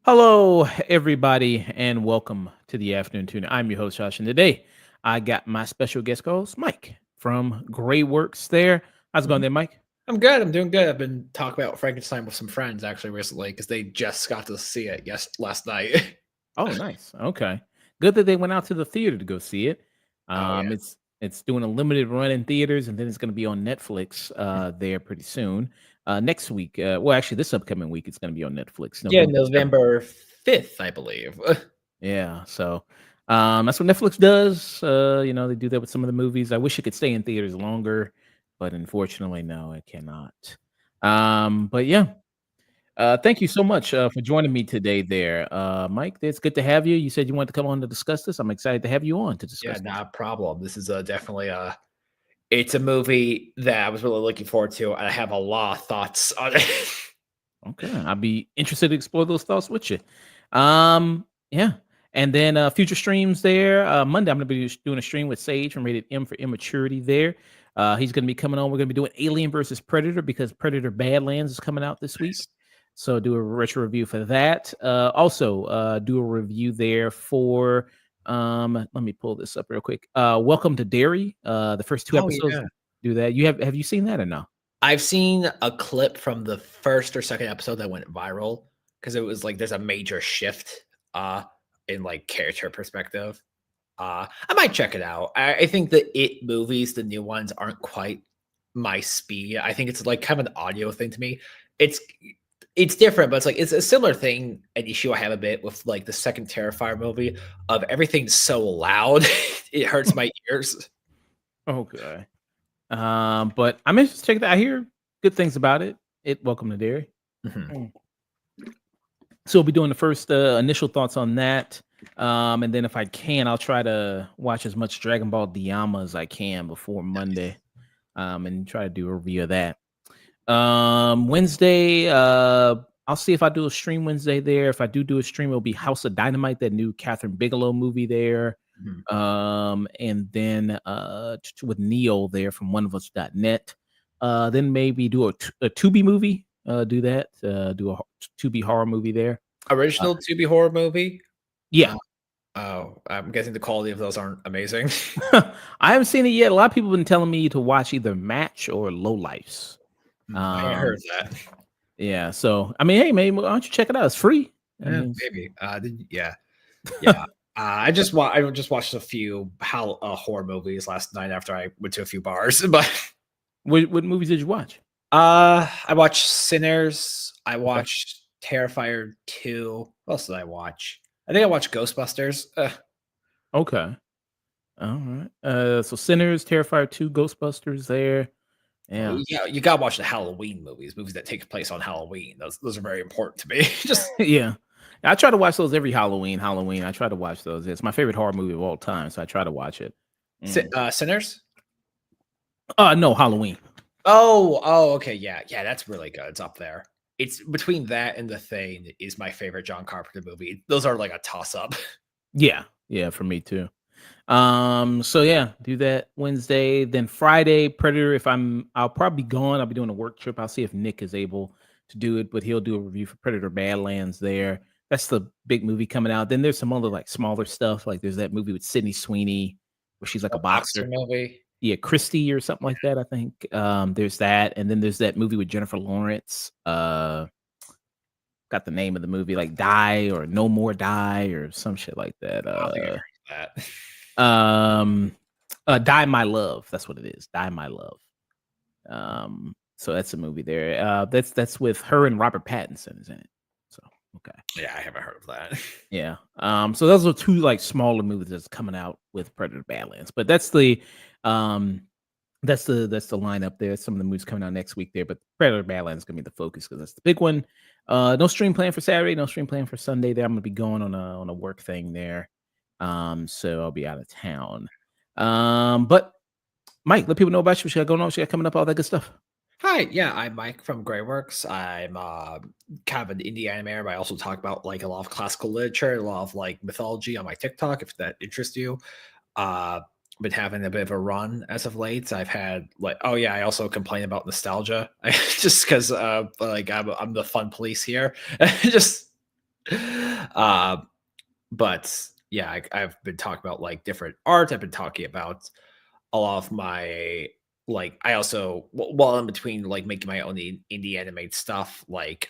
Hello, everybody, and welcome to the Afternoon Tune. I'm your host, Josh, and today I got my special guest co-host, Mike from Gray Works there. How's it going there, Mike? I'm good. I'm doing good. I've been talking about Frankenstein with some friends actually recently because they just got to see it last night. Oh, nice. Okay. Good that they went out to the theater to go see it. Oh yeah. It's doing a limited run in theaters, and then it's going to be on Netflix there pretty soon. Next week, well, actually, this upcoming week, it's going to be on Netflix. Yeah, November 7th. November 5th, I believe. Yeah, so that's what Netflix does. They do that with some of the movies. I wish it could stay in theaters longer, but unfortunately, no, it cannot. But yeah, thank you so much for joining me today there. Mike, it's good to have you. You said you wanted to come on to discuss this. I'm excited to have you on to Yeah, discuss this. not a problem. This is definitely it's a movie that I was really looking forward to, and I have a lot of thoughts on it. Okay, I'll be interested to explore those thoughts with you. Yeah. And then future streams there. Monday, I'm going to be doing a stream with Sage from Rated M for Immaturity there. He's going to be coming on. We're going to be doing Alien versus Predator because Predator Badlands is coming out this week. Nice. So do a retro review for that. Also, do a review there for, let me pull this up real quick. Welcome to Derry. The first two episodes do that. Have you seen that or no? I've seen a clip from the first or second episode that went viral because it was like there's a major shift in like character perspective. I might check it out. I think the It movies, the new ones, aren't quite my speed. I think it's like kind of an audio thing to me. It's different, but it's a similar thing, an issue I have a bit with like the second Terrifier movie of everything's so loud it hurts my ears. Okay. But I'm interested to check it out. I hear good things about it. Welcome to Derry. Mhm. So we'll be doing the first initial thoughts on that. And then if I can, I'll try to watch as much Dragon Ball Daima as I can before Monday. And try to do a review of that. Wednesday, I'll see if I do a stream Wednesday there. If I do a stream, it'll be House of Dynamite, that new Catherine Bigelow movie there. Mhm. And then with Neo there from oneofus.net. Then maybe do a Tubi movie. Do that. Do a Tubi horror movie there. Original Tubi horror movie? Yeah. Oh, I'm guessing the quality of those aren't amazing. I haven't seen it yet. A lot of people have been telling me to watch either Match or Low Lifes. I heard that. Yeah. So, I mean, hey, man, why don't you check it out? It's free. Maybe. Yeah. I just watched a few horror movies last night after I went to a few bars. But what movies did you watch? I watched Sinners. I watched Terrifier 2. What else did I watch? I think I watched Ghostbusters. Okay. All right. So Sinners, Terrifier 2, Ghostbusters there. Yeah. You gotta watch the Halloween movies that take place on Halloween. Those are very important to me. Just yeah. I try to watch those every Halloween. I try to watch those. It's my favorite horror movie of all time, so I try to watch it. Sinners? No, Halloween. Oh, okay, yeah, that's really good. It's up there. It's between that and The Thing is my favorite John Carpenter movie. Those are like a toss-up. Yeah, for me too. So yeah, do that Wednesday. Then Friday, Predator. I'll probably be gone. I'll be doing a work trip. I'll see if Nick is able to do it, but he'll do a review for Predator Badlands there. That's the big movie coming out. Then there's some other like smaller stuff. Like there's that movie with Sydney Sweeney where she's like a boxer movie. Yeah, Christie or something like that, I think. There's that, and then there's that movie with Jennifer Lawrence. Got the name of the movie, like Die or No More Die or some shit like that. Die My Love. That's what it is. Die My Love. So that's a movie there. That's with her and Robert Pattinson is in it. So okay. Yeah, I haven't heard of that. Yeah. So those are two like smaller movies that's coming out with Predator Badlands. But that's the lineup there. Some of the movies coming out next week there, but Predator Badlands is gonna be the focus because that's the big one. No stream plan for Saturday, no stream plan for Sunday. There, I'm gonna be going on a work thing there. So I'll be out of town. But Mike, let people know about you. What you got going on? What you got coming up? All that good stuff. Hi, yeah, I'm Mike from Greyworks. I'm kind of an indie animator, but I also talk about like a lot of classical literature, a lot of like mythology on my TikTok, if that interests you. Uh, been having a bit of a run as of late. I've had like, oh yeah, I also complain about nostalgia, just because like I'm the fun police here, just uh, but yeah, I've been talking about like different art. I've been talking about a lot of my like I also while in between like making my own indie animated stuff like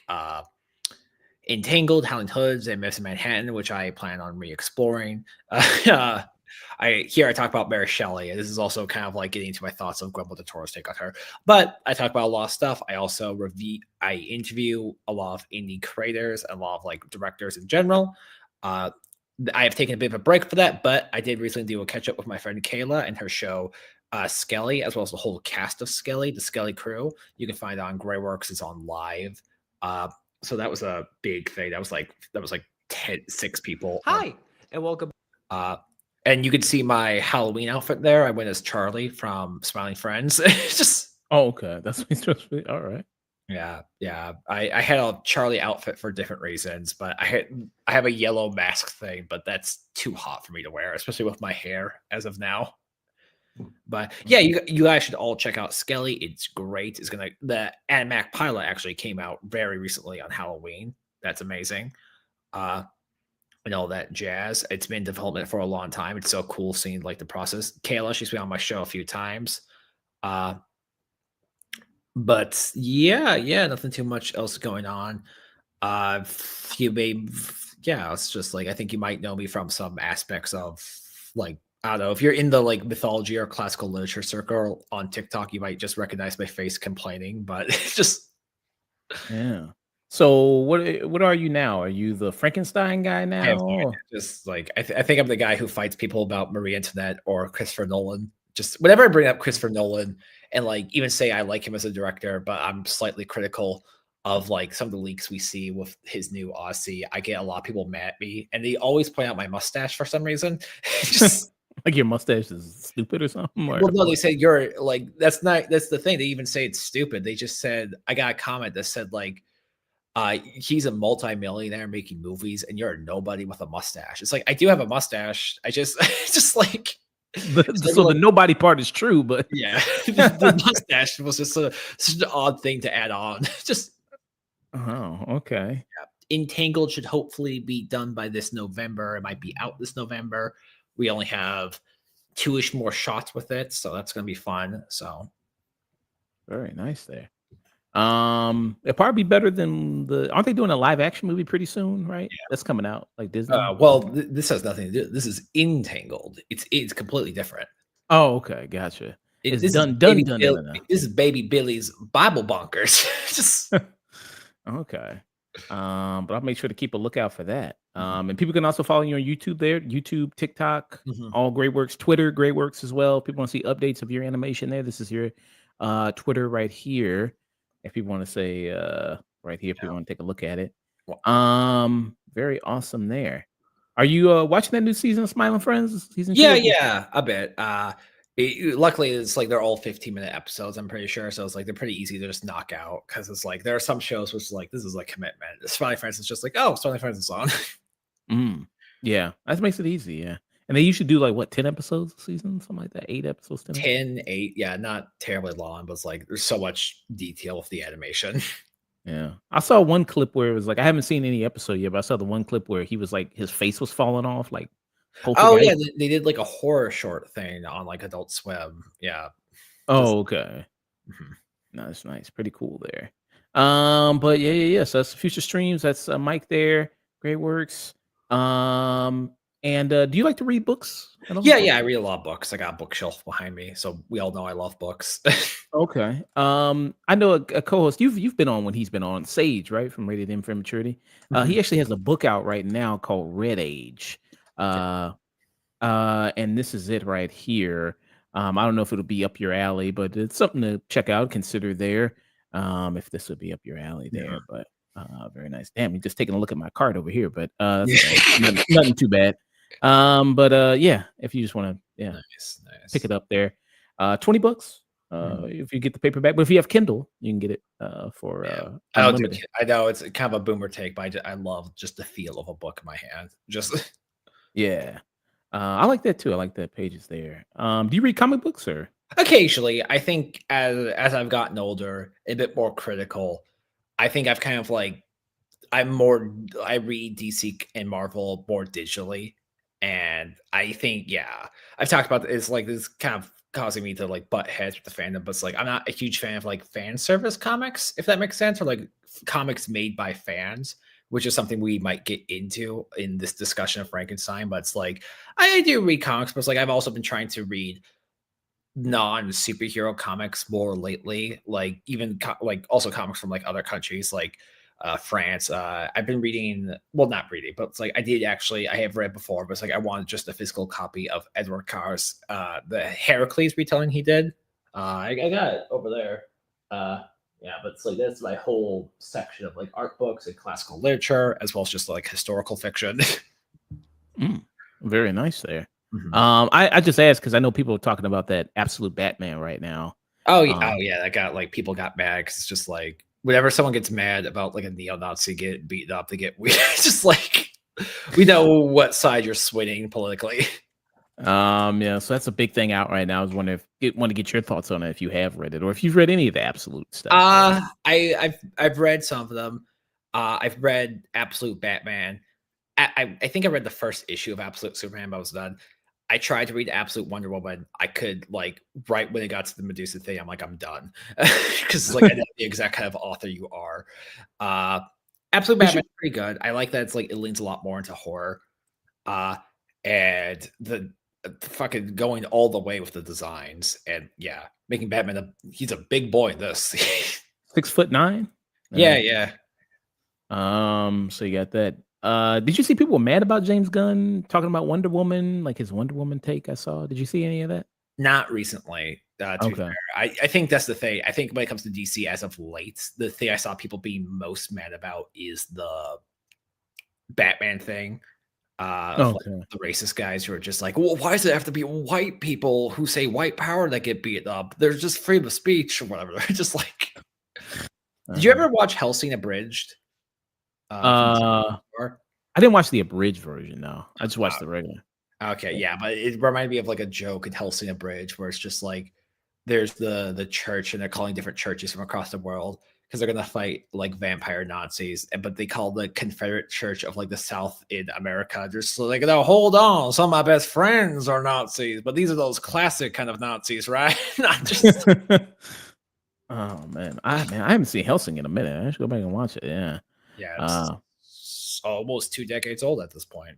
Entangled, Howling Hoods, and Miss Manhattan, which I plan on re-exploring. I talk about Mary Shelley, and this is also kind of like getting into my thoughts of Guillermo Del Toro'S take on her. But I talk about a lot of stuff. I also I interview a lot of indie creators, a lot of like directors in general. Uh, I have taken a bit of a break for that, but I did recently do a catch up with my friend Kayla and her show Skelly, as well as the whole cast of Skelly, the Skelly crew. You can find it on Greyworks. It's on live. Uh, so that was a big thing. That was like 6 people on. Hi, and welcome. Uh, and you could see my Halloween outfit there. I went as Charlie from Smiling Friends. It's just Oh, okay. That's what he's supposed to be. All right. yeah. I had a Charlie outfit for different reasons, but I have a yellow mask thing, but that's too hot for me to wear, especially with my hair as of now. But yeah, you guys should all check out Skelly. It's great. The Animac pilot actually came out very recently on Halloween. That's amazing. Uh and all that jazz. It's been in development for a long time. It's so cool seeing like the process. Kayla, she's been on my show a few times. Uh but yeah, nothing too much else going on. You may yeah, it's just like I think you might know me from some aspects of like I don't know if you're in the like mythology or classical literature circle on TikTok, you might just recognize my face complaining, but it's just Yeah. So what are you now? Are you the Frankenstein guy I have now? no idea, Or- just like I think I'm the guy who fights people about Marie Antoinette or Christopher Nolan. Just whenever I bring up Christopher Nolan and like even say I like him as a director, but I'm slightly critical of like some of the leaks we see with his new Odyssey, I get a lot of people mad at me, and they always point out my mustache for some reason. Just like your mustache is stupid or something? Or well, no, they say you're like that's the thing. They even say it's stupid. They just said I got a comment that said like he's a multi-millionaire making movies, and you're a nobody with a mustache. It's like I do have a mustache. I just it's just like it's a so the little nobody part is true, but yeah. The mustache was just such an odd thing to add on. Just oh, okay. Entangled should hopefully be done by this November. It might be out this November. We only have 2-ish more shots with it, so that's gonna be fun. So Very nice there. It'll probably be better than aren't they doing a live action movie pretty soon, right? That's coming out, like Disney. well, this has nothing to do. This is Entangled. It's completely different. Oh, okay, gotcha. It's This is done. This is Baby Billy's Bible bunkers. Just Okay. But I'll make sure to keep a lookout for that. And people can also follow you on YouTube there, YouTube, TikTok, Mhm. all Greatworks, Twitter, Greatworks as well. If people want to see updates of your animation there, this is your Twitter right here. If people want to say right here, if people want to take a look at it. Well, Very awesome there. Are you watching that new season of Smiling Friends? Season 2? yeah, a bit. Luckily, it's like they're all 15-minute episodes. I'm pretty sure, so it's like they're pretty easy to just knock out because it's like there are some shows which is like this is like commitment. Smiling Friends is just like Smiling Friends is on. Mm. Yeah, that makes it easy. Yeah. And they usually do like what, 10 episodes a season, something like that, 8 episodes, 10 episodes? 10, 8, yeah, not terribly long, but it's like there's so much detail with the animation. Yeah. I saw one clip where it was like, I haven't seen any episode yet, but I saw the one clip where he was like, his face was falling off, like Oh poltergeist. yeah, they did like a horror short thing on like Adult Swim. Yeah, just Oh, okay. mhm. Nice, nice. Pretty cool there. But yeah. So that's future streams. That's Mike there. Great works. And do you like to read books at all? Yeah. I read a lot of books. I got a bookshelf behind me, so we all know I love books. Okay. I know a co-host. You've been on when he's been on Sage, right? From Rated M for Immaturity. Mhm. He actually has a book out right now called Red Age. Uh, and this is it right here. I don't know if it'll be up your alley, but it's something to check out, consider there. If this would be up your alley Yeah. there, but very nice. Damn, you're just taking a look at my card over here, but that's Yeah. okay. Nothing too bad. But yeah, if you just want to, yeah, Nice. pick it up there. $20. Mhm. if you get the paperback. But if you have Kindle, you can get it for Yeah. I don't do unlimited. ki I know it's kind of a boomer take, but I love just the feel of a book in my hand. Just Yeah, I like that too. I like that pages there. Do you read comic books or? occasionally, I think as I've gotten older, a bit more critical, I think I've kind of like I'm more I read DC and Marvel more digitally, and I think yeah, I've talked about it's like this kind of causing me to like butt heads with the fandom, but it's like I'm not a huge fan of like fan service comics, if that makes sense, or like comics made by fans, which is something we might get into in this discussion of Frankenstein. But it's like I do read comics, but it's like I've also been trying to read non-superhero comics more lately, like even like also comics from like other countries like France. I've been reading, well, not reading, but it's like I did actually, I have read before, but it's like I wanted just a physical copy of Edward Carr's the Heracles retelling he did. I got it over there. Yeah, but it's like that's my whole section of like art books and classical literature, as well as just like historical fiction. Mm, very nice there. Mhm. I just asked because I know people are talking about that Absolute Batman right now. Oh, yeah, that got like people got mad because it's just like whenever someone gets mad about like a neo-Nazi getting beaten up, they get weird. It's just like we know what side you're swinging politically. Yeah, so that's a big thing out right now. I was wondering if want to get your thoughts on it if you have read it or if you've read any of the Absolute stuff. I've read some of them. I've read Absolute Batman. I think I read the first issue of Absolute Superman, but I was done. I tried to read Absolute Wonder Woman. I could like right when it got to the Medusa thing, I'm like, I'm done. Because like I know the exact kind of author you are. Uh Absolute They should. Batman's pretty good. I like that it's like it leans a lot more into horror. Uh and the fucking going all the way with the designs and yeah, making Batman he's a big boy in this. 6'9". Yeah, Yeah. yeah. So you got that. Did you see people were mad about James Gunn talking about Wonder Woman, like his Wonder Woman take? I saw. Did you see any of that? Not recently, to be fair. Okay. I think that's the thing. I think when it comes to DC as of late, the thing I saw people being most mad about is the Batman thing. Of like Okay. the racist guys who are just like, well, why does it have to be white people who say white power that get beat up? There's just freedom of speech or whatever. They're just like, did you Uh-huh. ever watch Hellsing Abridged? From Uh, before? I didn't watch the abridged version. No, I just watched the regular. Okay, yeah, but it reminded me of like a joke in Hellsing Bridge where it's just like there's the church and they're calling different churches from across the world because they're gonna fight like vampire Nazis, but they call the Confederate Church of like the South in America. They're just like, no, hold on, some of my best friends are Nazis, but these are those classic kind of Nazis, right? Not just Oh man, I haven't seen Helsing in a minute. I should go back and watch it. Yeah. yeah, it's Uh, almost 2 decades old at this point.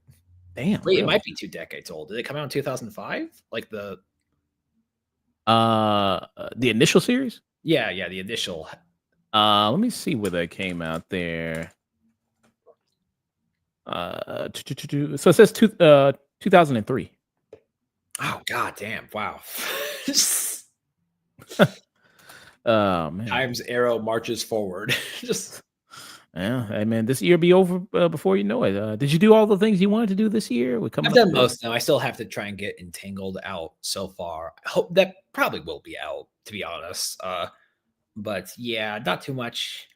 damn, Wait, it might really? be 2 decades old. Did it come out in 2005? Like the The initial series. yeah, yeah, the initial. Let me see where that came out there. So it says 2003. Oh god damn! Wow. Oh man, Time's arrow marches forward. Just yeah. Hey man, this year be over before you know it. Did you do all the things you wanted to do this year? We're coming I've up done to. most of them. I still have to try and get Entangled out so far. I hope that probably will be out, to be honest. But yeah, not too much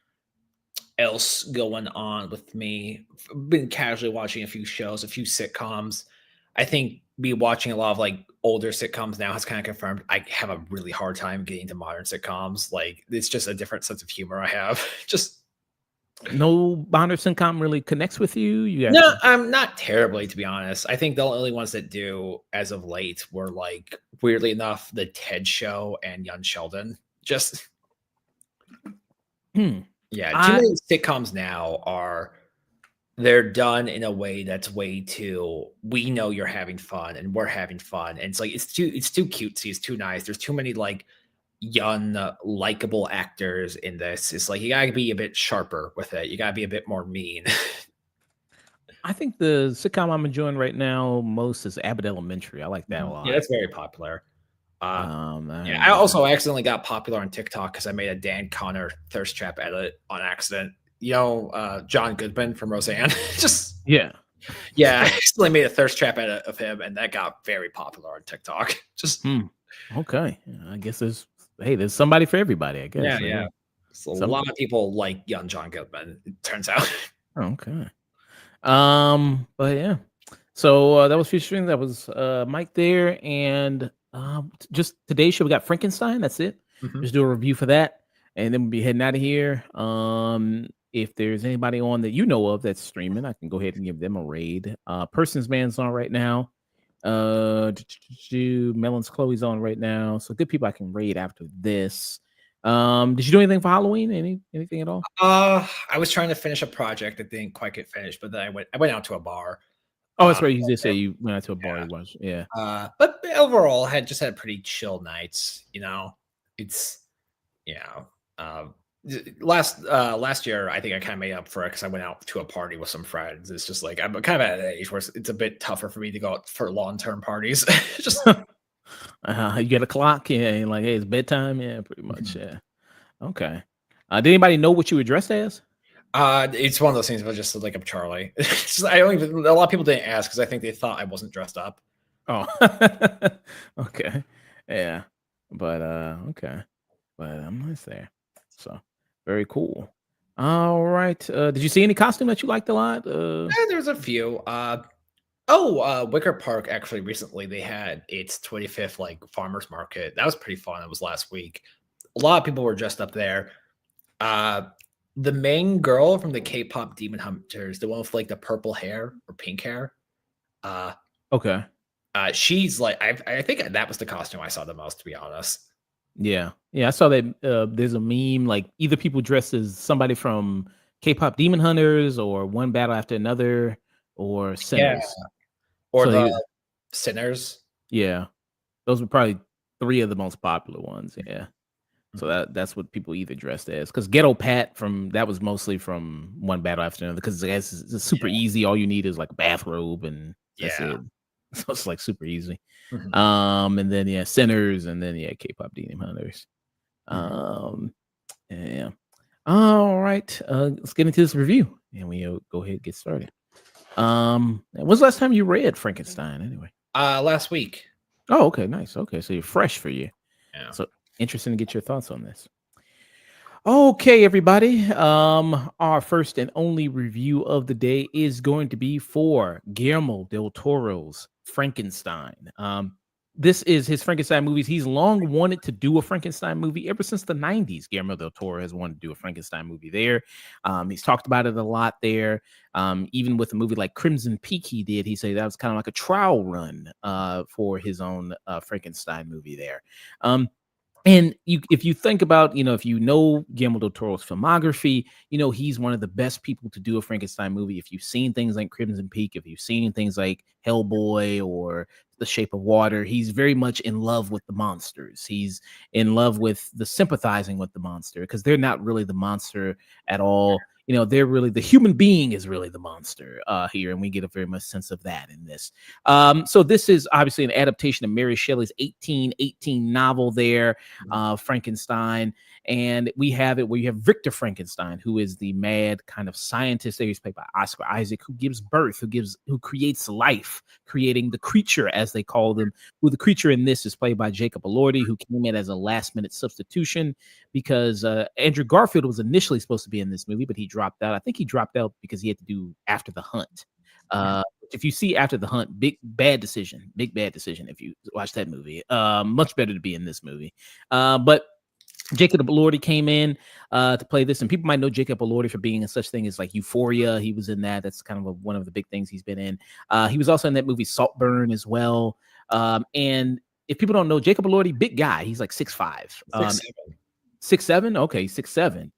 else going on with me. Been casually watching a few shows, a few sitcoms. I think me watching a lot of like older sitcoms now has kind of confirmed I have a really hard time getting to modern sitcoms. Like it's just a different sense of humor I have. Just No Bonner Syncom really connects with you. You got no, the. I'm not terribly, to be honest. I think the only ones that do as of late were like weirdly enough, the Ted Show and Young Sheldon. Just Hmm. yeah, too I many sitcoms now are they're done in a way that's way too we know you're having fun and we're having fun. And it's like it's too cutesy, it's too nice. There's too many like young, likable actors in this. It's like you gotta be a bit sharper with it. You gotta be a bit more mean. I think the sitcom I'm enjoying right now most is Abbott Elementary. I like that a Mhm. Yeah, lot. that's very popular. Uh Yeah, I And also accidentally got popular on TikTok because I made a Dan Connor thirst trap edit on accident. John Goodman from Roseanne. Just yeah. yeah, I accidentally made a thirst trap edit of him, and that got very popular on TikTok. Just Hmm. Okay. Yeah, I guess there's hey, there's somebody for everybody, I guess. Yeah, So yeah. yeah, So a some lot of people like young John Goodman, it turns out. okay. But yeah. So that was featuring that was Mike there, and just today's show we got Frankenstein. That's it. Mhm. Just do a review for that, and then we'll be heading out of here. If there's anybody on that you know of that's streaming, I can go ahead and give them a raid. Person's Man's on right now. Melon's Chloe's on right now. So good people I can raid after this. Did you do anything for Halloween? Anything at all? I was trying to finish a project that didn't quite get finished, but then I went out to a bar. Oh, that's Uh, right. You did say you went out to a bar. yeah. You was, yeah. But overall, I had just had pretty chill nights. It's you know, last year I think I kind of made up for it because I went out to a party with some friends. It's just like I'm kind of at an age where it's a bit tougher for me to go out for long term parties. Just You get a clock, yeah, and like, hey, it's bedtime, yeah, pretty much, yeah. Okay. Did anybody know what you were dressed as? it's one of those things where just like I'm Charlie. I don't even. A lot of people didn't ask because I think they thought I wasn't dressed up. Oh, okay, yeah, but okay, but I'm nice there. So very cool. All right. Did you see any costume that you liked a lot? There's a few. Wicker Park actually recently they had its 25th like farmers market. That was pretty fun. It was last week. A lot of people were dressed up there. Uh, the main girl from the K-pop Demon Hunters, the one with like the purple hair or pink hair, uh, Okay. she's like I think that was the costume I saw the most, to be honest. Yeah, yeah. I saw that. There's a meme like either people dressed as somebody from K-pop Demon Hunters or One Battle After Another or Yeah, Sinners. or So the they, Sinners. yeah, those were probably three of the most popular ones. Yeah. So Mhm. that's what people either dressed as. Because Ghetto Pat from that was mostly from One Battle After Another. Because it's super Yeah, easy. All you need is like a bathrobe and that's yeah. it. So it's like super easy. Mhm, And then yeah, Sinners, and then yeah, K-pop Demon Hunters. mhm. Um, yeah. All right. Let's get into this review, and we go ahead and get started. When's the last time you read Frankenstein? Anyway. Last week. Oh, okay, nice. Okay, so you're fresh for you. Yeah. So interesting to get your thoughts on this. Okay, everybody. Our first and only review of the day is going to be for Guillermo Del Toro's Frankenstein. This is his Frankenstein movies. He's long wanted to do a Frankenstein movie ever since the 90s. Guillermo Del Toro has wanted to do a Frankenstein movie there. He's talked about it a lot there. Even with a movie like Crimson Peak, he did. He said that was kind of like a trial run for his own Frankenstein movie there. And if you think about, if you know Guillermo del Toro's filmography, he's one of the best people to do a Frankenstein movie. If you've seen things like Crimson Peak, if you've seen things like Hellboy or The Shape of Water, he's very much in love with the monsters. He's in love with the sympathizing with the monster because they're not really the monster at all. They're really the human being is really the monster here, and we get a very much sense of that in this. So this is obviously an adaptation of Mary Shelley's 1818 novel there, Frankenstein. And we have it where you have Victor Frankenstein, who is the mad kind of scientist there. He's played by Oscar Isaac, who gives birth, who creates life, creating the creature, as they call them. Who the creature in this is played by Jacob Elordi, who came in as a last minute substitution because Andrew Garfield was initially supposed to be in this movie, but he dropped out. I think he dropped out because he had to do After the Hunt. If you see After the Hunt, big bad decision if you watch that movie. Much better to be in this movie. But Jacob Elordi came in to play this, and people might know Jacob Elordi for being in such thing as like Euphoria. He was in that. That's kind of one of the big things he's been in. He was also in that movie Saltburn as well. And if people don't know, Jacob Elordi, big guy. He's like 6'5". 6'7". 6'7"? Okay, 6'7".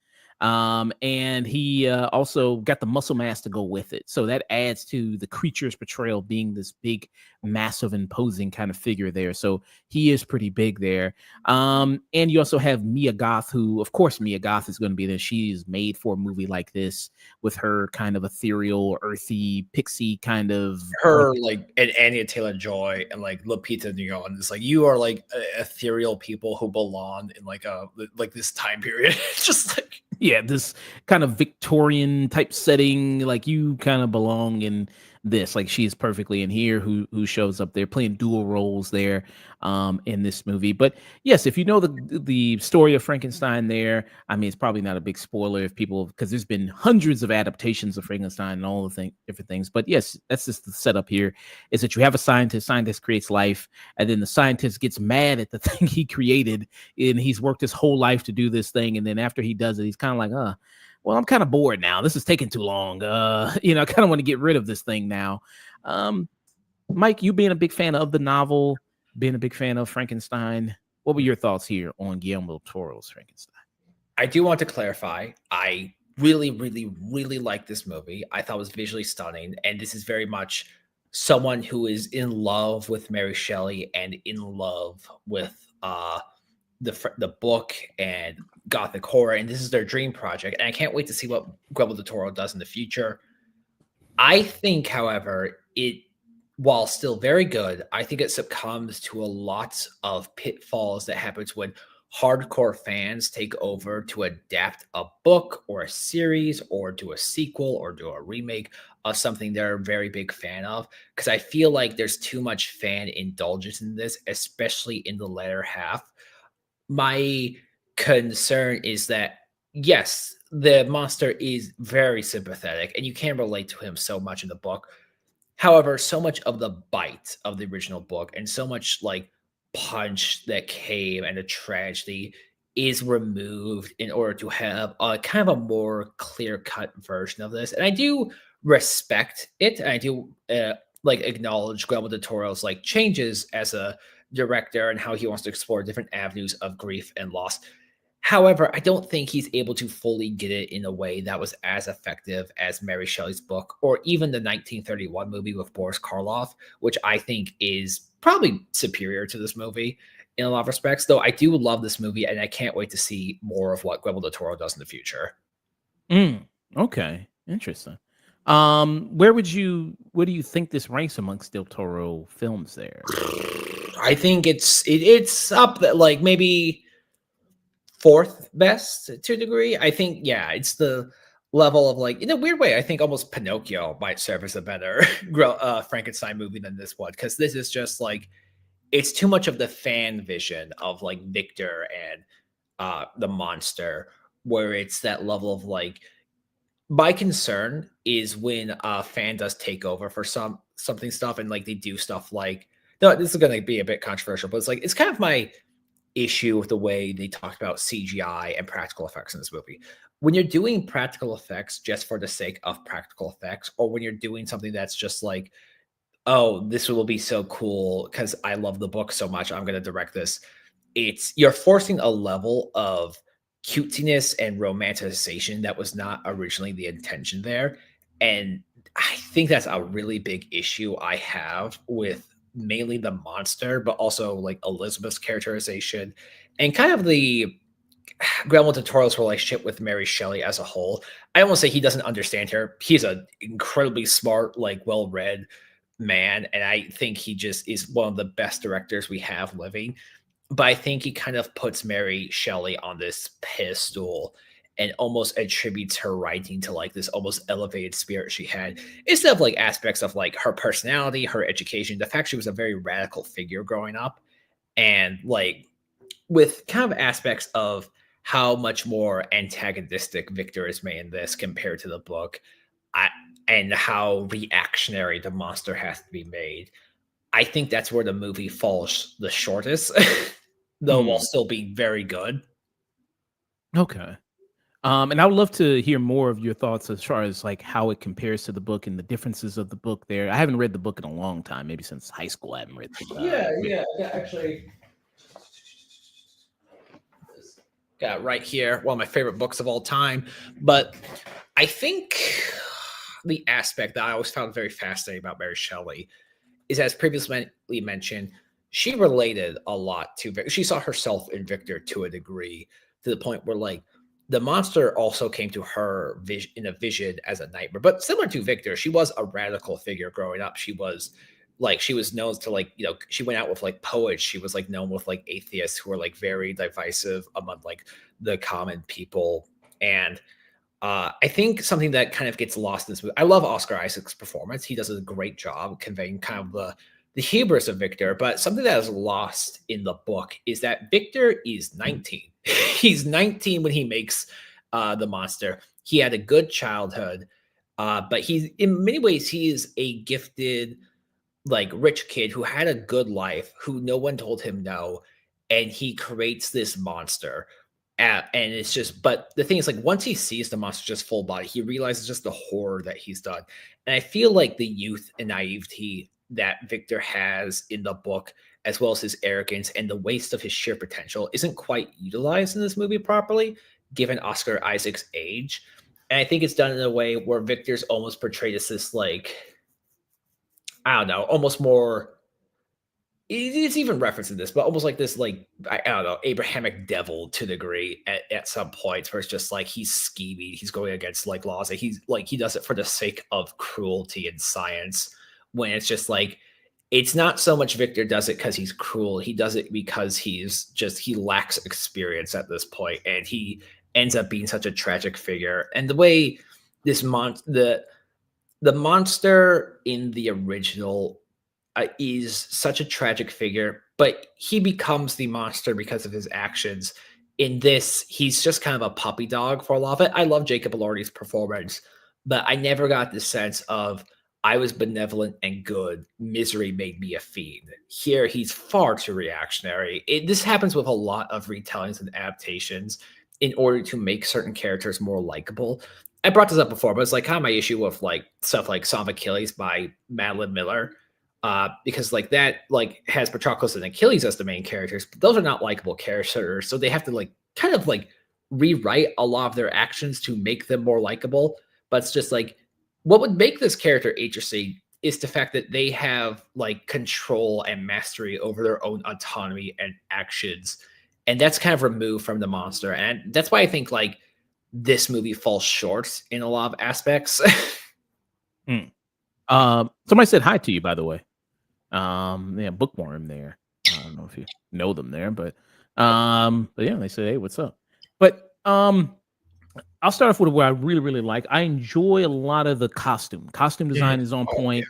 And he also got the muscle mass to go with it. So that adds to the creature's portrayal being this big, massive, imposing kind of figure there. So he is pretty big there. And you also have Mia Goth, who, of course, Mia Goth is going to be there. She is made for a movie like this with her kind of ethereal, earthy, pixie kind of. Her like and Anya Taylor-Joy and like Lupita Nyong'o, it's like you are like ethereal people who belong in like this time period. It's just like Yeah, this kind of Victorian type setting, like you kind of belong in this. Like she's perfectly in here, who shows up there playing dual roles there in this movie. But yes, if you know the story of Frankenstein there, I mean it's probably not a big spoiler if people, because there's been hundreds of adaptations of Frankenstein and all the different things. But yes, that's just the setup here, is that you have a scientist creates life, and then the scientist gets mad at the thing he created, and he's worked his whole life to do this thing, and then after he does it, he's kind of like, well, I'm kind of bored now. This is taking too long. I kind of want to get rid of this thing now. Um, Mike, you being a big fan of the novel, being a big fan of Frankenstein, what were your thoughts here on Guillermo Del Toro's Frankenstein? I do want to clarify. I really, really, really like this movie. I thought it was visually stunning, and this is very much someone who is in love with Mary Shelley and in love with the book and gothic horror, and this is their dream project. And I can't wait to see what Guillermo del Toro does in the future. I think, however, it while still very good, I think it succumbs to a lot of pitfalls that happens when hardcore fans take over to adapt a book or a series or do a sequel or do a remake of something they're a very big fan of. Because I feel like there's too much fan indulgence in this, especially in the latter half. My concern is that, yes, the monster is very sympathetic and you can relate to him so much in the book. However, so much of the bite of the original book and so much like punch that came and the tragedy is removed in order to have a kind of a more clear cut version of this. And I do respect it. And I do like acknowledge Guillermo del Toro's like changes as a director and how he wants to explore different avenues of grief and loss. However, I don't think he's able to fully get it in a way that was as effective as Mary Shelley's book or even the 1931 movie with Boris Karloff, which I think is probably superior to this movie in a lot of respects. Though I do love this movie and I can't wait to see more of what Guillermo del Toro does in the future. Okay, interesting. Where do you think this ranks amongst Del Toro films there? I think it's up that like maybe fourth best to a degree. I think, yeah, it's the level of like, in a weird way, I think almost Pinocchio might serve as a better Frankenstein movie than this one, because this is just like, it's too much of the fan vision of like Victor and the monster, where it's that level of like, my concern is when a fan does take over for something stuff and like they do stuff like, no, this is going to be a bit controversial, but it's kind of my issue with the way they talked about CGI and practical effects in this movie. When you're doing practical effects just for the sake of practical effects, or when you're doing something that's just like, oh, this will be so cool because I love the book so much, I'm going to direct this. You're forcing a level of cuteness and romanticization that was not originally the intention there. And I think that's a really big issue I have with mainly the monster, but also like Elizabeth's characterization and kind of the Guillermo del Toro's relationship with Mary Shelley as a whole. I almost say he doesn't understand her. He's an incredibly smart, like well-read man, and I think he just is one of the best directors we have living. But I think he kind of puts Mary Shelley on this pedestal and almost attributes her writing to like this almost elevated spirit she had, instead of like aspects of like her personality, her education, the fact she was a very radical figure growing up, and like with kind of aspects of how much more antagonistic Victor is made in this compared to the book, I, and how reactionary the monster has to be made. I think that's where the movie falls the shortest, though while Hmm. still being very good. Okay. And I would love to hear more of your thoughts as far as like how it compares to the book and the differences of the book there. I haven't read the book in a long time, maybe since high school. I haven't Yeah, actually. Got right here, one of my favorite books of all time. But I think the aspect that I always found very fascinating about Mary Shelley is, as previously mentioned, she related a lot to Victor. She saw herself in Victor to a degree, to the point where like the monster also came to her in a vision as a nightmare. But similar to Victor, she was a radical figure growing up. She was known to like, she went out with like poets. She was like known with like atheists who were like very divisive among like the common people. And I think something that kind of gets lost in this movie. I love Oscar Isaac's performance. He does a great job conveying kind of the hubris of Victor. But something that is lost in the book is that Victor is 19. He's 19 when he makes the monster. He had a good childhood, but he's in many ways he is a gifted, like rich kid who had a good life, who no one told him no, and he creates this monster. And it's just, but the thing is, like, once he sees the monster just full body, he realizes just the horror that he's done. And I feel like the youth and naivety that Victor has in the book, as well as his arrogance and the waste of his sheer potential, isn't quite utilized in this movie properly, given Oscar Isaac's age. And I think it's done in a way where Victor's almost portrayed as this, like, I don't know, almost more. It's even referencing this, but almost like this, like I don't know, Abrahamic devil to the degree at some points, where it's just like he's scheming, he's going against like laws, and he's like he does it for the sake of cruelty and science. When it's just like it's not so much Victor does it because he's cruel; he does it because he lacks experience at this point, and he ends up being such a tragic figure. And the way this the monster in the original is such a tragic figure, but he becomes the monster because of his actions. In this, he's just kind of a puppy dog for a lot of it. I love Jacob Elordi's performance, but I never got the sense of I was benevolent and good. Misery made me a fiend. Here, he's far too reactionary. This happens with a lot of retellings and adaptations in order to make certain characters more likable. I brought this up before, but it's like kind of my issue with like stuff like Song of Achilles by Madeline Miller, because like that like has Patroclus and Achilles as the main characters, but those are not likable characters, so they have to like kind of like rewrite a lot of their actions to make them more likable. But it's just like what would make this character interesting is the fact that they have like control and mastery over their own autonomy and actions, and that's kind of removed from the monster, and that's why I think like this movie falls short in a lot of aspects. Somebody said hi to you, by the way. Yeah, Bookworm there. I don't know if you know them there, but yeah, they said, hey, what's up? But I'll start off with what I really, really like. I enjoy a lot of the costume. Costume design is on point,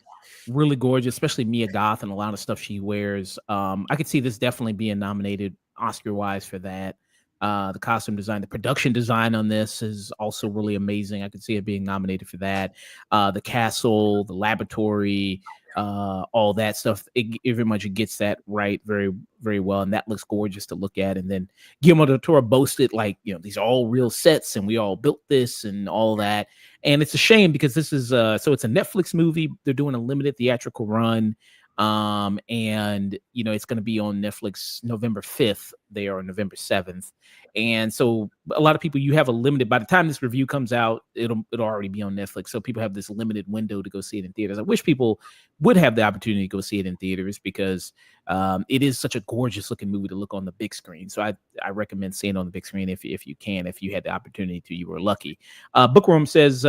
really gorgeous, especially Mia Goth and a lot of stuff she wears. I could see this definitely being nominated Oscar-wise for that. The costume design, the production design on this is also really amazing. I could see it being nominated for that. The castle, the laboratory, all that stuff. It very much gets that right very, very well. And that looks gorgeous to look at. And then Guillermo Del Toro boasted, like, you know, these are all real sets and we all built this and all that. And it's a shame because this is, so it's a Netflix movie. They're doing a limited theatrical run. And you know it's going to be on Netflix November 5th there or November 7th, and so a lot of people, you have a limited, by the time this review comes out, it'll already be on Netflix, so people have this limited window to go see it in theaters. I wish people would have the opportunity to go see it in theaters because it is such a gorgeous looking movie to look on the big screen. So I recommend seeing it on the big screen if you can, if you had the opportunity to, you were lucky. Bookworm says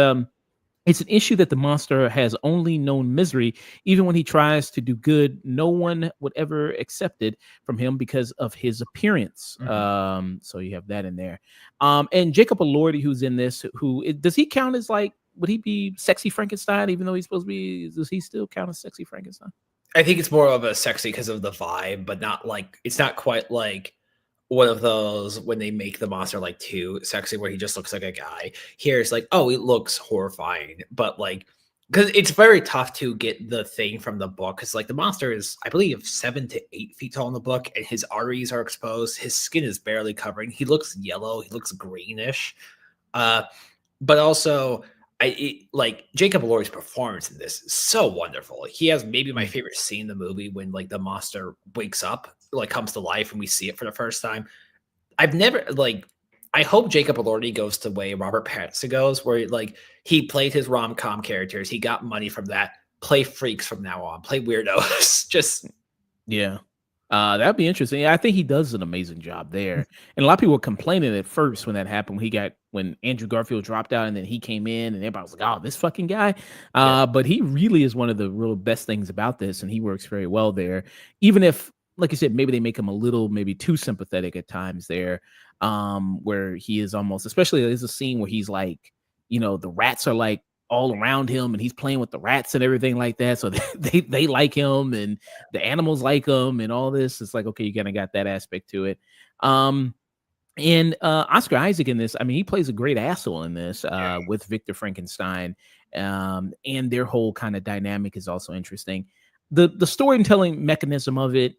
it's an issue that the monster has only known misery. Even when he tries to do good, no one would ever accept it from him because of his appearance. So you have that in there. And Jacob Elordi, who's in this, does he count as like, would he be sexy Frankenstein, even though he's supposed to be, does he still count as sexy Frankenstein? I think it's more of a sexy because of the vibe, but not like, it's not quite like one of those when they make the monster like too sexy where he just looks like a guy. Here it's like, oh, it looks horrifying, but like because it's very tough to get the thing from the book, because like the monster is, I believe, 7 to 8 feet tall in the book, and his arteries are exposed, his skin is barely covering, he looks yellow, he looks greenish, but also like Jacob Elordi's performance in this is so wonderful. He has maybe my favorite scene in the movie when like the monster wakes up, like comes to life, and we see it for the first time. I've never like. I hope Jacob Elordi goes the way Robert Pattinson goes, where like he played his rom-com characters, he got money from that. Play freaks from now on. Play weirdos. Just yeah. That'd be interesting. Yeah, I think he does an amazing job there. And a lot of people were complaining at first when that happened, when Andrew Garfield dropped out and then he came in and everybody was like, oh, this fucking guy. But he really is one of the real best things about this, and he works very well there. Even if, like you said, maybe they make him a little, maybe too sympathetic at times there, where he is almost, especially there's a scene where he's like the rats are like all around him and he's playing with the rats and everything like that. So they like him and the animals like him and all this. It's like, okay, you kind of got that aspect to it. Um, and Oscar Isaac in this, I mean, he plays a great asshole in this with Victor Frankenstein. And their whole kind of dynamic is also interesting. The storytelling mechanism of it,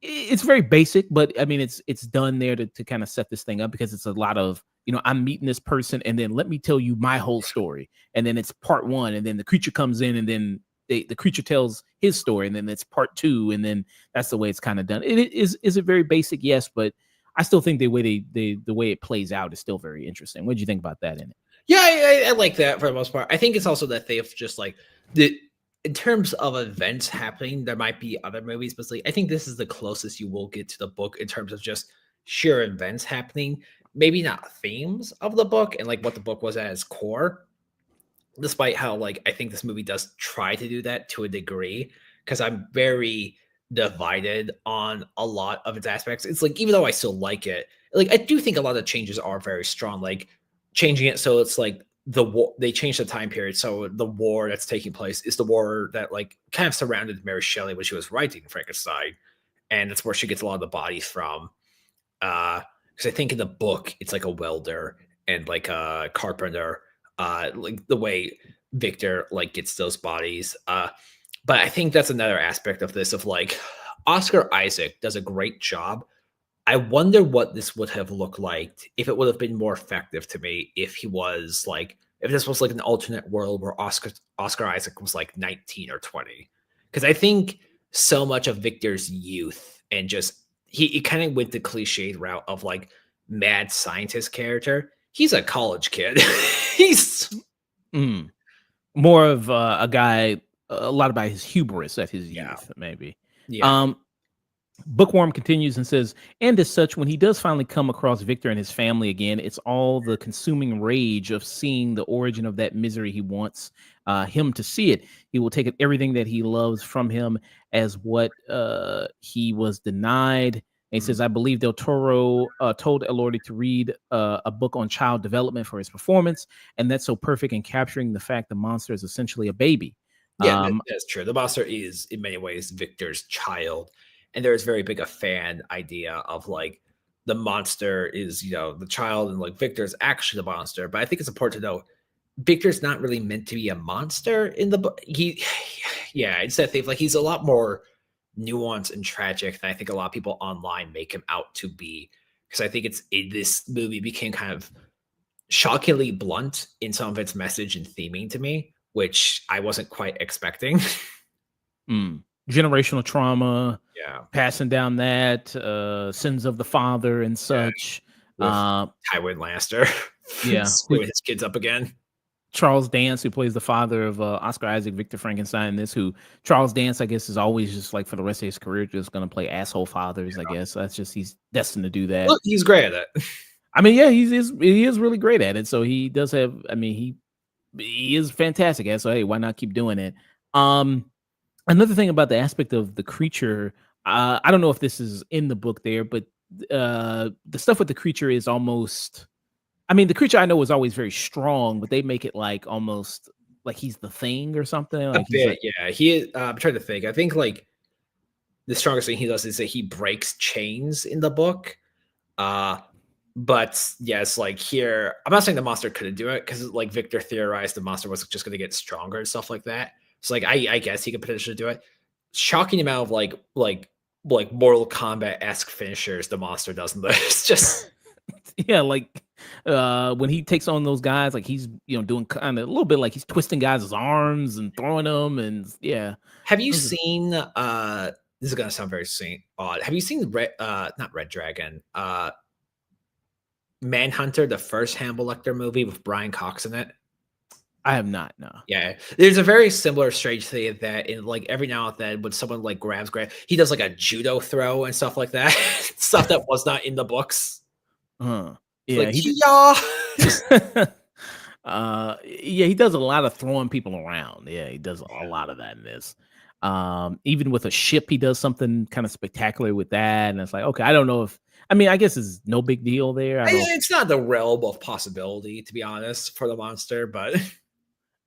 it's very basic, but I mean, it's done there to kind of set this thing up because it's a lot of, I'm meeting this person and then let me tell you my whole story. And then it's part one, and then the creature comes in, and then the creature tells his story, and then it's part two, and then that's the way it's kind of done. Is it very basic? Yes, but I still think the way it plays out is still very interesting. What do you think about that in it? Yeah, I like that for the most part. I think it's also that they've just like the in terms of events happening, there might be other movies, but like, I think this is the closest you will get to the book in terms of just sheer events happening. Maybe not themes of the book and like what the book was at its core, despite how like I think this movie does try to do that to a degree, because I'm very divided on a lot of its aspects. It's like even though I still like it, like I do think a lot of the changes are very strong. Like changing it so it's like the war, they changed the time period, so the war that's taking place is the war that like kind of surrounded Mary Shelley when she was writing Frankenstein, and that's where she gets a lot of the bodies from. Because I think in the book it's like a welder and like a carpenter, like the way Victor like gets those bodies. But I think that's another aspect of this of like Oscar Isaac does a great job. I wonder what this would have looked like if it would have been more effective to me if he was like if this was like an alternate world where Oscar Isaac was like 19 or 20. Because I think so much of Victor's youth and just he kind of went the cliched route of like mad scientist character. He's a college kid. He's Mm. More of a guy, a lot about his hubris at his yeah. youth, maybe. Yeah. Um, Bookworm continues and says, and as such, when he does finally come across Victor and his family again, it's all the consuming rage of seeing the origin of that misery he wants him to see it. He will take everything that he loves from him as what he was denied. And he says, I believe Del Toro told Elordi to read a book on child development for his performance. And that's so perfect in capturing the fact the monster is essentially a baby. Yeah, that's true. The monster is in many ways Victor's child, and there's very big a fan idea of like the monster is the child, and like Victor's actually the monster. But I think it's important to know Victor's not really meant to be a monster in the book. Yeah, it's that thing. Like he's a lot more nuanced and tragic than I think a lot of people online make him out to be. Because I think this movie became kind of shockingly blunt in some of its message and theming to me, which I wasn't quite expecting. Generational trauma, Yeah, passing down that sins of the father and such. with Tywin Lannister, Yeah, screwing his kids up again. Charles Dance, who plays the father of Oscar Isaac, Victor Frankenstein, in this, who Charles Dance, I guess, is always just like for the rest of his career, just going to play asshole fathers. I guess that's just he's destined to do that. Look, he's great at it. I mean, yeah, he is really great at it. So he does have. I mean, he is fantastic at it. So hey, why not keep doing it? Another thing about the aspect of the creature, I don't know if this is in the book there, but the stuff with the creature is almost. I mean, the creature I know is always very strong, but they make it like almost like he's the thing or something. Like he's like, yeah. He is. I'm trying to think. I think like the strongest thing he does is that he breaks chains in the book. But yes, like here, I'm not saying the monster couldn't do it because like Victor theorized the monster was just going to get stronger and stuff like that. So like I guess he could potentially do it. Shocking amount of like Mortal Kombat-esque finishers the monster does in this. Just yeah, like when he takes on those guys, like he's doing kind of a little bit like he's twisting guys' arms and throwing them, and yeah. Have you seen this is gonna sound very odd. Have you seen not Red Dragon, Manhunter, the first Hannibal Lecter movie with Brian Cox in it? I have not, no. Yeah, there's a very similar strange thing that in like every now and then when someone like grabs, he does like a judo throw and stuff like that, stuff that was not in the books. Yeah, like, yeah, he does a lot of throwing people around. Yeah, he does a lot of that in this. Even with a ship, he does something kind of spectacular with that. And it's like, okay, I don't know if I mean, I guess it's no big deal there. I don't. It's not the realm of possibility, to be honest, for the monster, but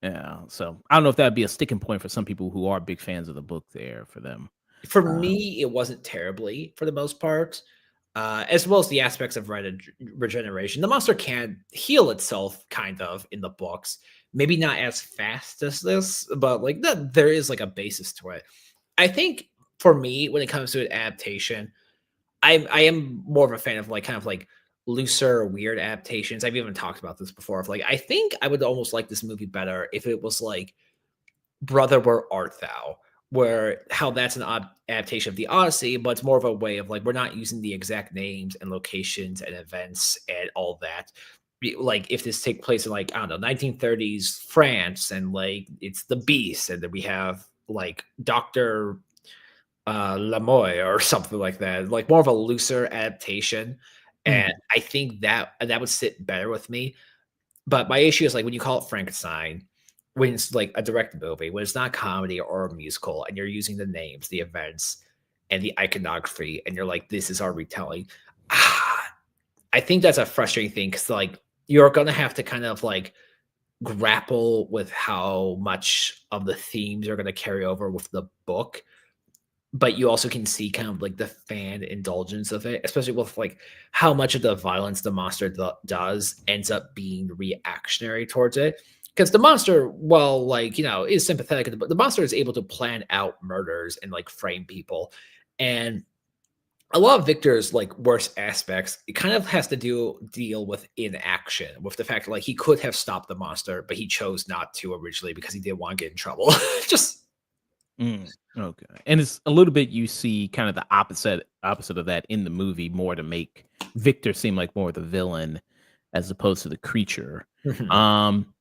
Yeah, so I don't know if that'd be a sticking point for some people who are big fans of the book there for them. for Uh, me, it wasn't terribly for the most part. As well as the aspects of regeneration. The monster can heal itself, kind of, in the books. Maybe not as fast as this, but like that, there is like a basis to it. I think for me, when it comes to an adaptation, I am more of a fan of like kind of like looser, weird adaptations. I've even talked about this before. Of like, I think I would almost like this movie better if it was like Brother, Where Art Thou? Where how that's an adaptation of the Odyssey, but it's more of a way of like we're not using the exact names and locations and events and all that. Like if this take place in like I don't know 1930s France and like it's the Beast and then we have like Doctor Lamoy or something like that, like more of a looser adaptation. And mhm. I think that would sit better with me, but my issue is like when you call it Frankenstein, when it's like a direct movie, when it's not comedy or a musical, and you're using the names, the events, and the iconography, and you're like, this is our retelling. I think that's a frustrating thing because like you're gonna have to kind of like grapple with how much of the themes are gonna carry over with the book, but you also can see kind of like the fan indulgence of it, especially with like how much of the violence the monster does ends up being reactionary towards it. Because the monster, well, like is sympathetic, but the monster is able to plan out murders and like frame people. And a lot of Victor's like worst aspects, it kind of has to deal with inaction, with the fact that like he could have stopped the monster, but he chose not to originally because he didn't want to get in trouble. Just Okay, and it's a little bit you see kind of the opposite of that in the movie, more to make Victor seem like more the villain as opposed to the creature. Mhm. Um,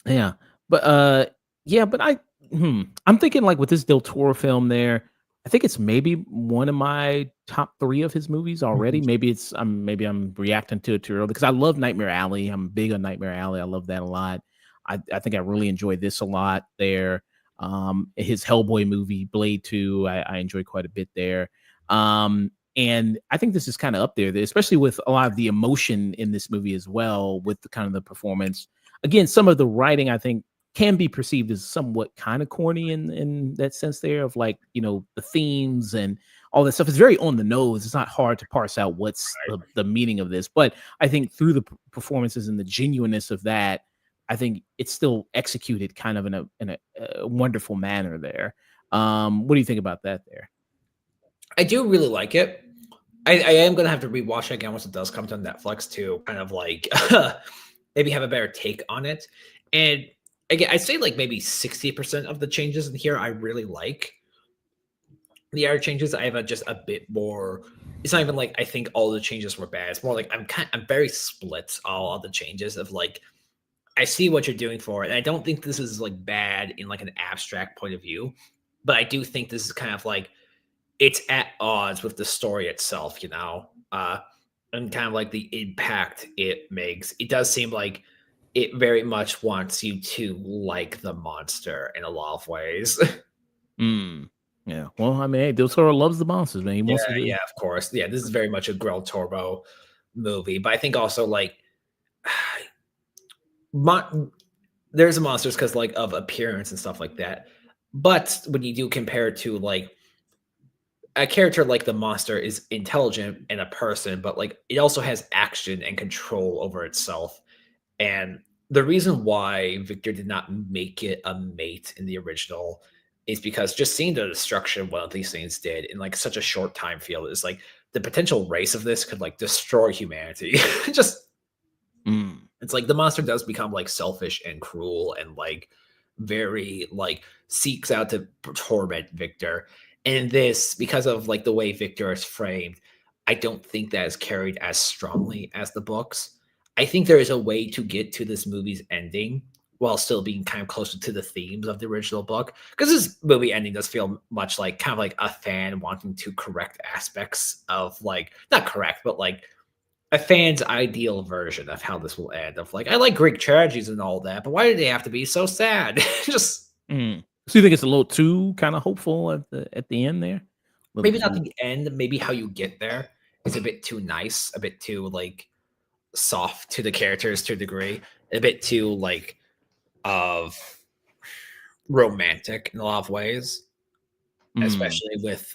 yeah, but yeah, but I'm thinking like with this Del Toro film there, I think it's maybe one of my top 3 of his movies already. Mhm. Maybe I'm reacting to it too early because I love Nightmare Alley. I'm big on Nightmare Alley. I love that a lot. I think I really enjoyed this a lot there. His Hellboy movie, Blade 2, I enjoy quite a bit there. And I think this is kind of up there, especially with a lot of the emotion in this movie as well, with the kind of the performance. Again, some of the writing I think can be perceived as somewhat kind of corny in that sense there of like, the themes and all that stuff. It's very on the nose. It's not hard to parse out what's the meaning of this. But I think through the performances and the genuineness of that, I think it's still executed kind of in a wonderful manner there. What do you think about that there? I do really like it. I am gonna have to rewatch it again once it does come to Netflix to kind of like maybe have a better take on it. And again, I'd say like maybe 60% of the changes in here I really like. The other changes I have just a bit more. It's not even like I think all the changes were bad. It's more like I'm very split all the changes of like I see what you're doing for it. And I don't think this is like bad in like an abstract point of view, but I do think this is kind of like it's at odds with the story itself, and kind of like the impact it makes. It does seem like it very much wants you to like the monster in a lot of ways. Mm. Yeah. Well, I mean, hey, Del Toro loves the monsters, man. He Yeah, wants to do. yeah, of course. Yeah, this is very much a Grell Turbo movie, but I think also like mon- there's a monsters because like of appearance and stuff like that. But when you do compare it to like a character like the monster is intelligent and a person, but like it also has action and control over itself. And the reason why Victor did not make it a mate in the original is because just seeing the destruction one of these things did in like such a short time field is like the potential race of this could like destroy humanity. Just Mm. it's like the monster does become like selfish and cruel and like very like seeks out to torment Victor. And this, because of like the way Victor is framed, I don't think that is carried as strongly as the books. I think there is a way to get to this movie's ending while still being kind of closer to the themes of the original book. Because this movie ending does feel much like kind of like a fan wanting to correct aspects of like not correct, but like a fan's ideal version of how this will end. Of like, I like Greek tragedies and all that, but why do they have to be so sad? Just Mm. So you think it's a little too kind of hopeful at the end there? A little maybe not too. the end, maybe how you get there. is a bit too nice, a bit too like soft to the characters to a degree, a bit too like of romantic in a lot of ways, Mm, especially with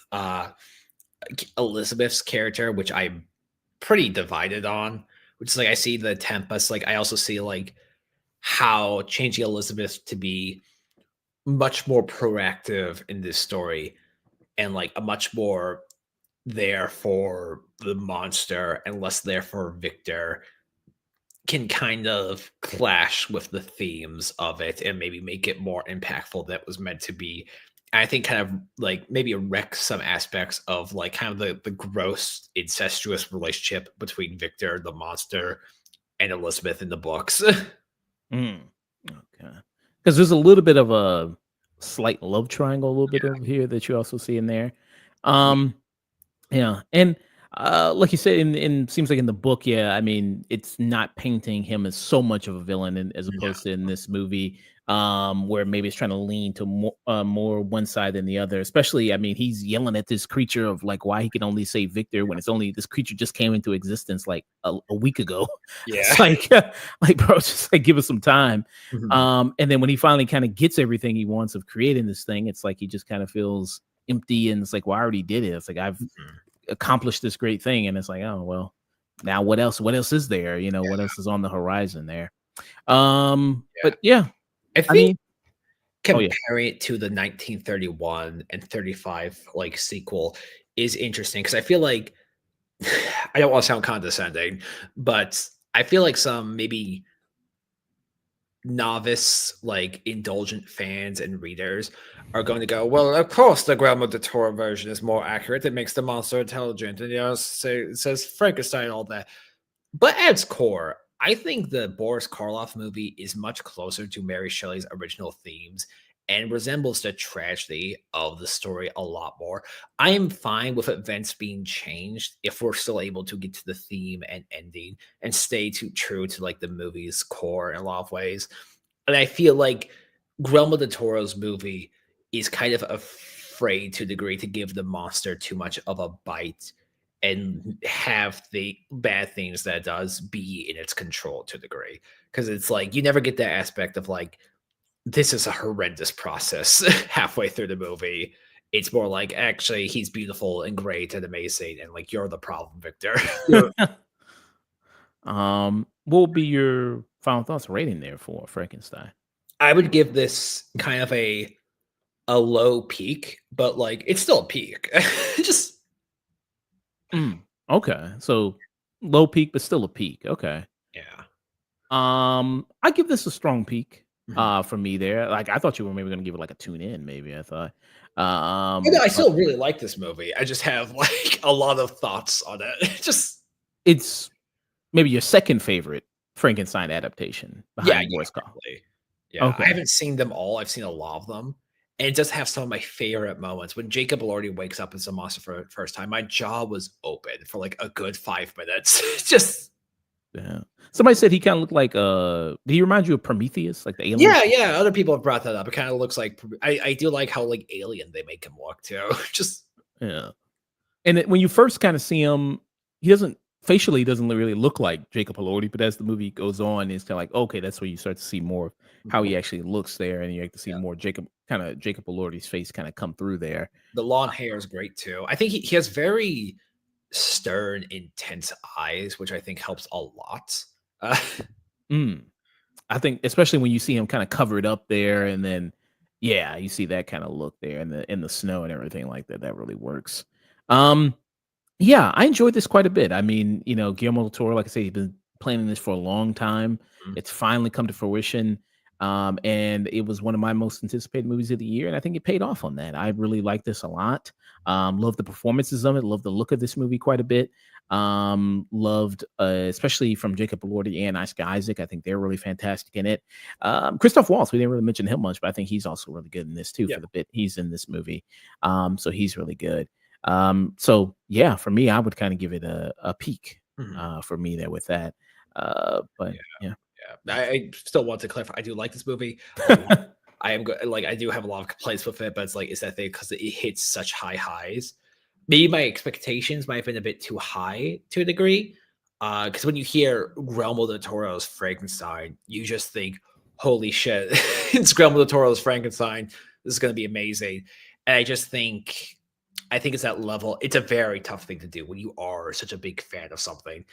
Elizabeth's character, which I'm pretty divided on. Which is like I see the Tempest, like I also see like how changing Elizabeth to be much more proactive in this story and like a much more there for the monster and less there for Victor can kind of clash with the themes of it and maybe make it more impactful than it was meant to be. And I think kind of like maybe wreck some aspects of like kind of the gross incestuous relationship between Victor the monster and Elizabeth in the books. mm, okay. Because there's a little bit of a slight love triangle, a little bit over here that you also see in there. Yeah. Um, Yeah, and, like you said, in seems like in the book, yeah, I mean, it's not painting him as so much of a villain as No. opposed to in this movie, where maybe it's trying to lean to more one side than the other. Especially, I mean, he's yelling at this creature of like why he can only save Victor when it's only this creature just came into existence like a week ago. Yeah. It's like, like bro, just like give us some time. Mhm. And then when he finally kind of gets everything he wants of creating this thing, it's like he just kind of feels empty and it's like, well, I already did it. It's like I've Mhm. accomplished this great thing, and it's like, oh well, now what else is there, what Yeah. else is on the horizon there? Yeah. But yeah, I I think mean, oh yeah. comparing it to the 1931 and 35 like sequel is interesting because I feel like I don't want to sound condescending, but I feel like some maybe novice, like indulgent fans and readers are going to go, well, of course, the Guillermo del Toro version is more accurate. It makes the monster intelligent, and it says Frankenstein, all that. But at its core, I think the Boris Karloff movie is much closer to Mary Shelley's original themes and resembles the tragedy of the story a lot more. I am fine with events being changed if we're still able to get to the theme and ending and stay too true to like the movie's core in a lot of ways. And I feel like Guillermo del Toro's movie is kind of afraid to a degree to give the monster too much of a bite and have the bad things that it does be in its control to a degree. Because it's like you never get that aspect of like, this is a horrendous process halfway through the movie. It's more like actually he's beautiful and great and amazing, and like you're the problem, Victor. What would be your final thoughts rating there for Frankenstein? I would give this kind of a low peak, but like it's still a peak. Just Mm, okay, so low peak, but still a peak. Okay. yeah. I give this a strong peak. Mhm. For me there, like I thought you were maybe gonna give it like a tune in. Maybe I thought. No, I But still really like this movie. I just have like a lot of thoughts on it. Just it's maybe your second favorite Frankenstein adaptation yeah, behind yeah, Boris Karloff. probably. Yeah, I Okay. haven't seen them all. I've seen a lot of them, and it does have some of my favorite moments. When Jacob Elordi wakes up as a monster for the first time, my jaw was open for like a good 5 minutes. Just Yeah. Somebody said he kinda looked like, did he remind you of Prometheus, like the alien? yeah, yeah. Other people have brought that up. It kind of looks like I do like how like alien they make him look too. Just Yeah. And when you first kinda see him, he doesn't facially, he doesn't really look like Jacob Elordi, but as the movie goes on, it's kinda like, okay, that's where you start to see more of how he actually looks there, and you get to see yeah. more Jacob Elordi's face kinda come through there. The long hair is great too. I think he has very stern, intense eyes, which I think helps a lot. Uh, Mm. I think especially when you see him kinda covered up there and then yeah, you see that kinda look there in the snow and everything like that, that really works. Um Yeah, I enjoyed this quite a bit. I mean, Guillermo del Toro, like I say, he's been planning this for a long time. mm, It's finally come to fruition. And it was one of my most anticipated movies of the year. And I think it paid off on that. I really like this a lot. Love the performances of it. Love the look of this movie quite a bit. Loved, especially from Jacob Elordi and Oscar Isaac. I think they're really fantastic in it. Christoph Waltz, we didn't really mention him much, but I think he's also really good in this too yeah. for the bit he's in this movie. So he's really good. So yeah, for me, I would kind of give it a peak Mhm. for me there with that. But Yeah, yeah. yeah. I still want to clarify. I do like this movie. A lot. I am like I do have a lot of complaints with it, but it's like is that thing because it hits such high highs. maybe my expectations might have been a bit too high to a degree. Because when you hear Guillermo del Toro's Frankenstein, you just think, "Holy shit, it's Guillermo del Toro's Frankenstein. This is going to be amazing." And I think it's that level. It's a very tough thing to do when you are such a big fan of something.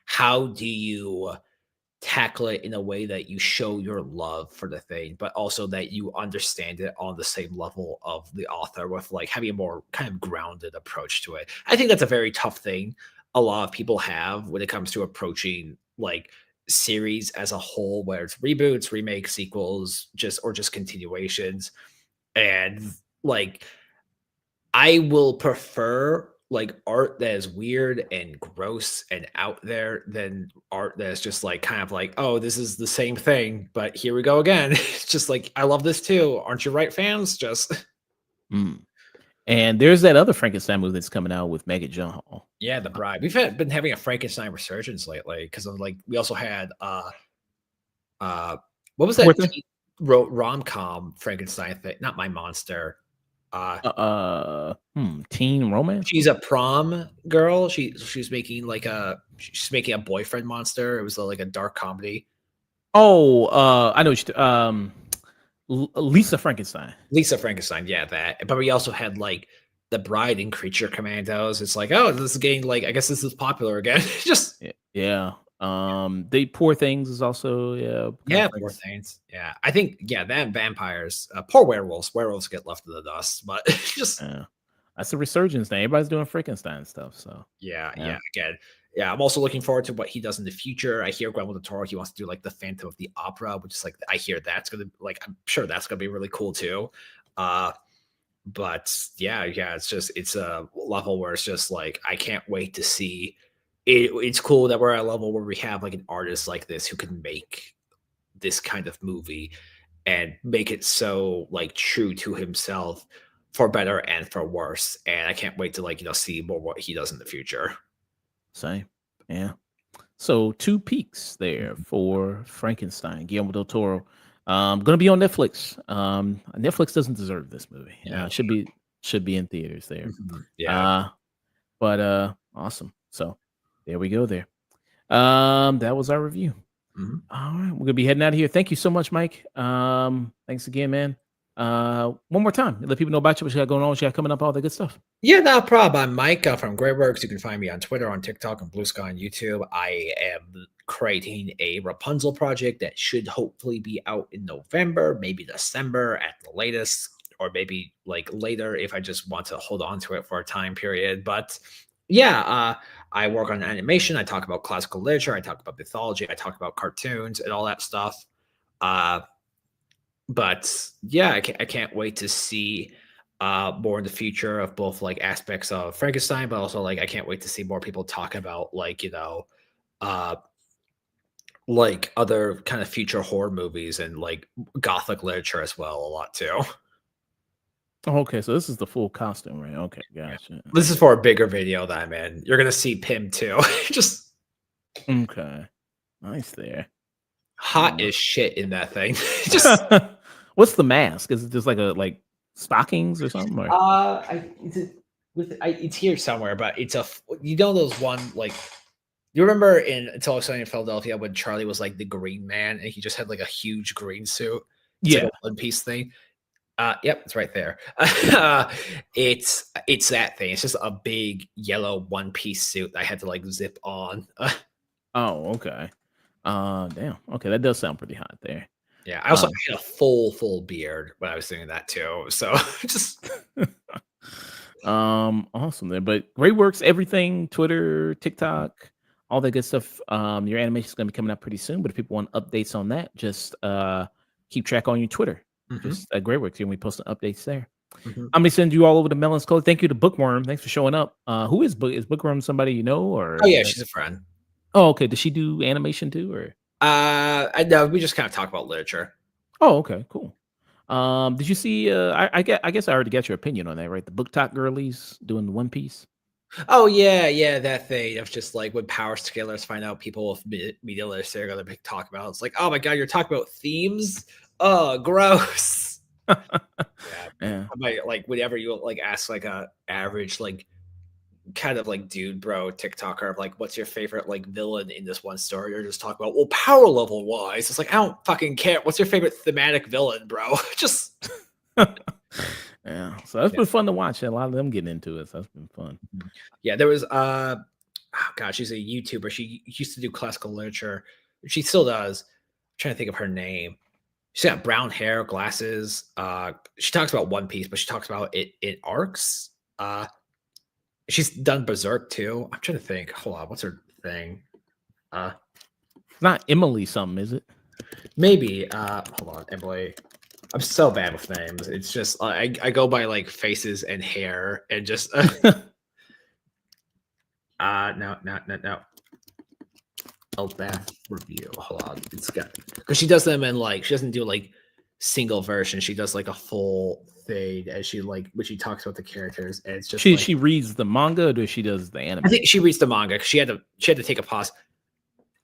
How do you tackle it in a way that you show your love for the thing, but also that you understand it on the same level of the author with like having a more kind of grounded approach to it. I think that's a very tough thing a lot of people have when it comes to approaching like series as a whole, where it's reboots, remakes, sequels, just continuations. And like I will prefer like art that is weird and gross and out there than art that's just like kind of like, oh, this is the same thing, but here we go again. It's just like, I love this too. Aren't you right, fans? Just Mm. And there's that other Frankenstein movie that's coming out with Megan Gyllenhaal. yeah, the bride. Been having a Frankenstein resurgence lately because of like we also had uh what was Poor that thing. rom com Frankenstein thing? Not My Monster. Teen romance. She's a prom girl. She's making a boyfriend monster. It was like a dark comedy. Oh, I know. Lisa Frankenstein. Lisa Frankenstein, yeah, that. But we also had like the Bride and Creature Commandos. It's like, oh, this is getting like, I guess this is popular again. Just Yeah. The Poor Things is also kind yeah, of poor Frankenstein. things. Yeah, I think that vampires, poor werewolves. Werewolves get left in the dust, but just Yeah. That's a resurgence now. Everybody's doing Frankenstein stuff. So yeah, yeah. yeah. Again, yeah. I'm also looking forward to what he does in the future. I hear Guillermo del Toro he wants to do like the Phantom of the Opera, which is like I hear that's gonna like I'm sure that's gonna be really cool too. Uh, but yeah, it's a level where it's just like I can't wait to see. It's cool that we're at a level where we have like an artist like this who can make this kind of movie and make it so like true to himself for better and for worse. And I can't wait to like see more what he does in the future. Same. Yeah. So 2 peaks there Mhm. for Frankenstein, Guillermo del Toro. Gonna be on Netflix. Netflix doesn't deserve this movie. Yeah. Should be in theaters there. Mhm. Yeah. Uh, but awesome. So there we go there. That was our review. Mhm. All right, we're gonna be heading out of here. Thank you so much, Mike. Thanks again, man. One more time, let people know about you, what you got going on, what you got coming up, all that good stuff. Yeah, no problem. I'm Mike from Greyworks. You can find me on Twitter, on TikTok, on Blue Sky, on YouTube. I am creating a Rapunzel project that should hopefully be out in November, maybe December at the latest, or maybe like later if I just want to hold on to it for a time period. But yeah, I work on animation. I talk about classical literature. I talk about mythology. I talk about cartoons and all that stuff. Uh, but yeah, I can't wait to see more in the future of both like aspects of Frankenstein, but also like I can't wait to see more people talk about like uh like other kind of future horror movies and like gothic literature as well a lot too. Oh, okay, so this is the full costume, right? Okay, Yeah. gotcha. This is for a bigger video that I'm in. You're gonna see Pim too. Just Okay, nice there. hot Uh, as shit in that thing. Just what's the mask? Is it just like stockings or something? Or it's here somewhere, but it's you know those one like you remember in It's Always Sunny in Philadelphia when Charlie was like the Green Man and he just had like a huge green suit? It's like yeah. a one piece thing. Yep, it's right there. It's that thing. It's just a big yellow one piece suit that I had to like zip on. Oh, okay. Damn. Okay, that does sound pretty hot there. Yeah, I also Um, had a full beard when I was doing that too. So just awesome there. But great works, everything, Twitter, TikTok, all that good stuff. Your animation is gonna be coming out pretty soon. But if people want updates on that, just keep track on your Twitter. Mhm, Just great works. And we posting updates there. mhm. I'm gonna send you all over to Melon's Code. Thank you to Bookworm. Thanks for showing up. Who is Bookworm somebody you know or Oh is yeah, that she's a friend. oh okay. Does she do animation too or I know we just kind of talk about literature. oh okay, cool. Did you see I guess I already got your opinion on that, right? The Book Talk girlies doing the One Piece. Oh yeah, that thing of just like when power scalers find out people with media literacy are gonna be talk about. It's like, oh my god, you're talking about themes. Oh, gross. Yeah, Yeah. I might like whenever you like ask like a average like kind of like dude bro TikToker of like, what's your favorite like villain in this one story? Or just talk about, well, power level wise. It's like, I don't fucking care. What's your favorite thematic villain, bro? Just Yeah, so that's Yeah. been fun to watch. A lot of them getting into it. So that's been fun. Yeah, there was oh god, she's a YouTuber. She used to do classical literature. She still does. I'm trying to think of her name. She's got brown hair, glasses. She talks about One Piece, but she talks about it in arcs. She's done Berserk too. I'm trying to think. Hold on, what's her thing? It's not Emily something, is it? Maybe. Hold on, Emily. I'm so bad with names. It's just I go by like faces and hair and just no. Elbath review. Hold on, it's got because she does them in like she doesn't do like single version. She does like a full thing as she like when she talks about the characters. And it's just like She reads the manga or she does the anime? I think she reads the manga because she had to take a pause.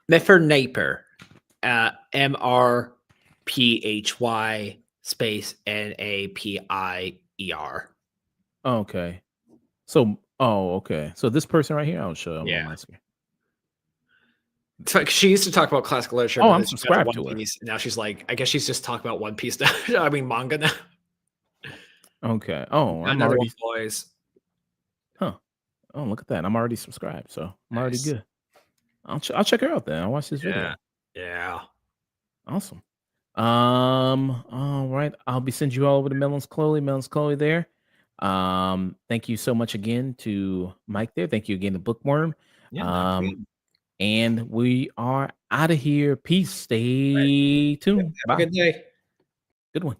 Mepher Naper, MRPHY space NAPIER. Okay. So okay. So this person right here, I'll show them Yeah. on my screen. It's like she used to talk about classical literature. Oh, but I'm then she got subscribed to One her. Piece. Now she's like, I guess she's just talking about One Piece now. I mean manga now. Okay. Oh, I'm Another already. one, boys. Huh. Oh, look at that. I'm already subscribed, so I'm already good. I'll check her out then. I'll watch this video. Yeah. Awesome. All right. I'll be sending you all over to Melons Chloe there. Thank you so much again to Mike there. Thank you again to Bookworm. Yeah. And we are out of here. Peace. Stay tuned. Have a Bye. good day. Good one.